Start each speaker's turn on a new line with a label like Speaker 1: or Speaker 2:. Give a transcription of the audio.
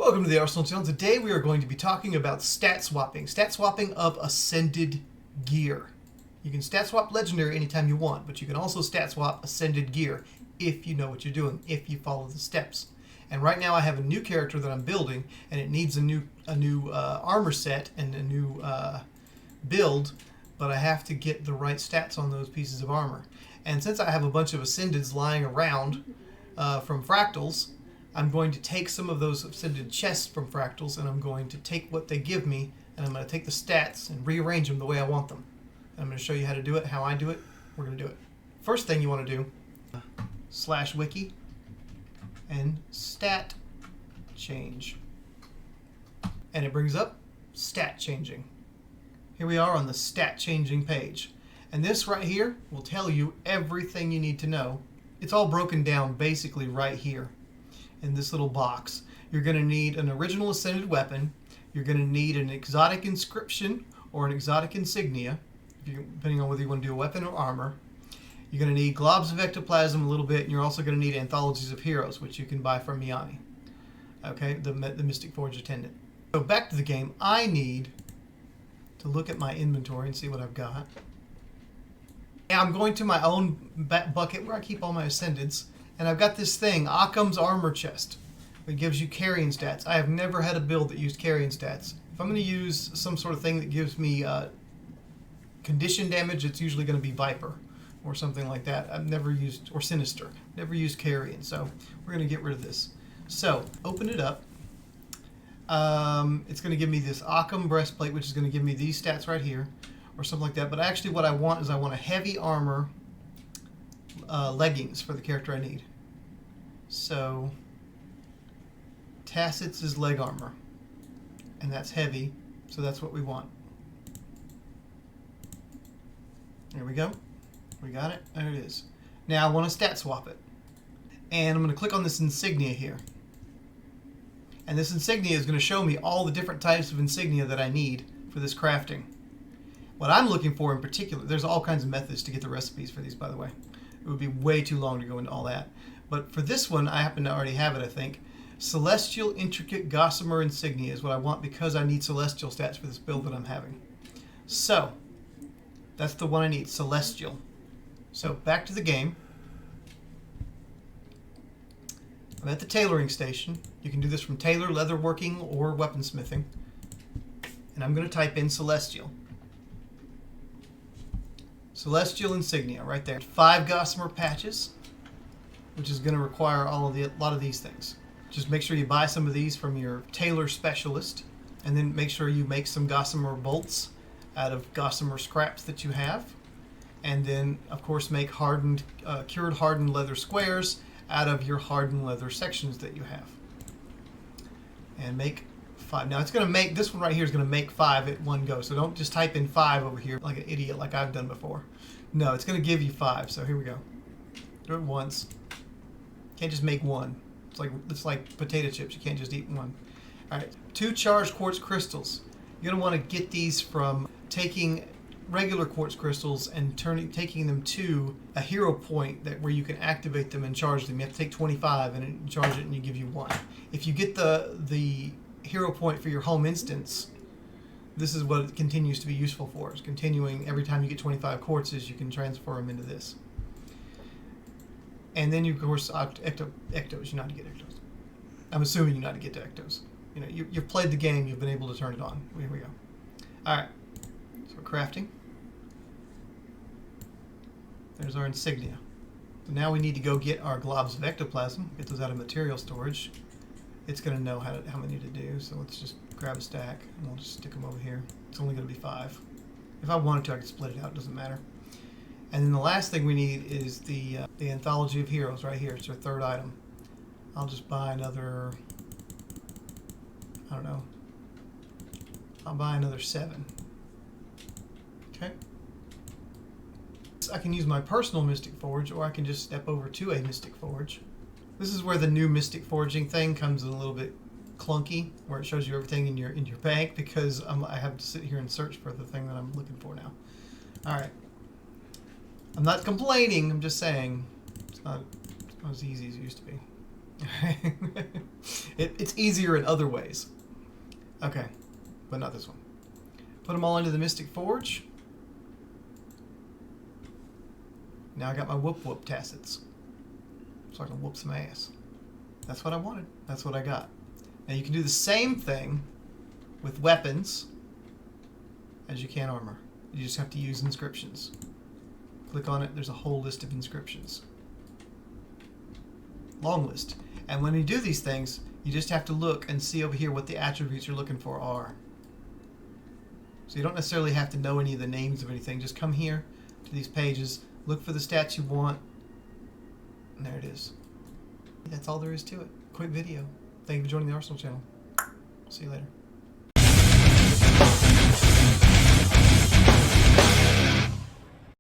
Speaker 1: Welcome to the R.senal channel. Today we are going to be talking about stat swapping. Stat swapping of ascended gear. You can stat swap legendary anytime you want, but you can also stat swap ascended gear if you know what you're doing, if you follow the steps. And right now I have a new character that I'm building, and it needs a new armor set and a new build, but I have to get the right stats on those pieces of armor. And since I have a bunch of ascendeds lying around from fractals, I'm going to take some of those ascended chests from fractals, and I'm going to take what they give me, and I'm going to take the stats and rearrange them the way I want them. And I'm going to show you how to do it, how I do it. We're going to do it. First thing you want to do, /wiki and stat change. And it brings up stat changing. Here we are on the stat changing page. And this right here will tell you everything you need to know. It's all broken down basically right here in this little box. You're going to need an original ascended weapon. You're going to need an exotic inscription or an exotic insignia, depending on whether you want to do a weapon or armor. You're going to need globs of ectoplasm a little bit, and you're also going to need anthologies of heroes, which you can buy from Miani. Okay, the Mystic Forge attendant. So back to the game, I need to look at my inventory and see what I've got. Now I'm going to my own bucket where I keep all my ascendeds, and I've got this thing, Occam's Armor Chest. It gives you carrying stats. I have never had a build that used carrying stats. If I'm going to use some sort of thing that gives me condition damage, it's usually going to be Viper or something like that. I've never used, or Sinister, never used carrying, so we're going to get rid of this. So, open it up. It's going to give me this Occam breastplate, which is going to give me these stats right here, or something like that. But actually what I want is I want a heavy armor leggings for the character I need. So Tacit's is leg armor, and that's heavy, so that's what we want. There we go. We got it. There it is. Now I want to stat swap it, and I'm going to click on this insignia here. And this insignia is going to show me all the different types of insignia that I need for this crafting. What I'm looking for in particular, there's all kinds of methods to get the recipes for these, by the way. It would be way too long to go into all that. But for this one, I happen to already have it, I think. Celestial Intricate Gossamer Insignia is what I want because I need Celestial stats for this build that I'm having. So, that's the one I need, Celestial. So, back to the game. I'm at the tailoring station. You can do this from tailor, leatherworking, or weaponsmithing. And I'm going to type in Celestial. Celestial Insignia, right there. 5 Gossamer patches, which is going to require a lot of these things. Just make sure you buy some of these from your tailor specialist, and then make sure you make some Gossamer bolts out of Gossamer scraps that you have. And then, of course, make cured hardened leather squares out of your hardened leather sections that you have. And make 5. Now it's going to make, this one right here is going to make 5 at one go. So don't just type in 5 over here like an idiot like I've done before. No, it's going to give you 5. So here we go. Do it once. Can't just make one. It's like potato chips. You can't just eat one. All right. 2 charged quartz crystals. You're going to want to get these from taking regular quartz crystals and taking them to a hero point where you can activate them and charge them. You have to take 25 and charge it, and you give you 1. If you get the hero point for your home instance, this is what it continues to be useful for. It's continuing every time you get 25 quartzes, you can transfer them into this. And then you, of course, ectos. You know how to get ectos. I'm assuming you know how to get to ectos. You know, you've played the game. You've been able to turn it on. Here we go. All right. So crafting. There's our insignia. So now we need to go get our globs of ectoplasm. Get those out of material storage. It's going to know how many to do. So let's just grab a stack and we'll just stick them over here. It's only going to be 5. If I wanted to, I could split it out. It doesn't matter. And then the last thing we need is the Anthology of Heroes right here. It's our 3rd item. I'll just buy another, I don't know. I'll buy another 7. Okay. I can use my personal Mystic Forge, or I can just step over to a Mystic Forge. This is where the new Mystic Forging thing comes in a little bit clunky, where it shows you everything in your bank, because I have to sit here and search for the thing that I'm looking for now. All right. I'm not complaining. I'm just saying it's not as easy as it used to be. It's easier in other ways. Okay, but not this one. Put them all into the Mystic Forge. Now I got my whoop tacits. So I can whoop some ass. That's what I wanted. That's what I got. Now you can do the same thing with weapons as you can armor. You just have to use inscriptions. Click on it, there's a whole list of inscriptions. Long list. And when you do these things, you just have to look and see over here what the attributes you're looking for are. So you don't necessarily have to know any of the names of anything. Just come here to these pages, look for the stats you want, and there it is. That's all there is to it. Quick video. Thank you for joining the R.senal channel. See you later.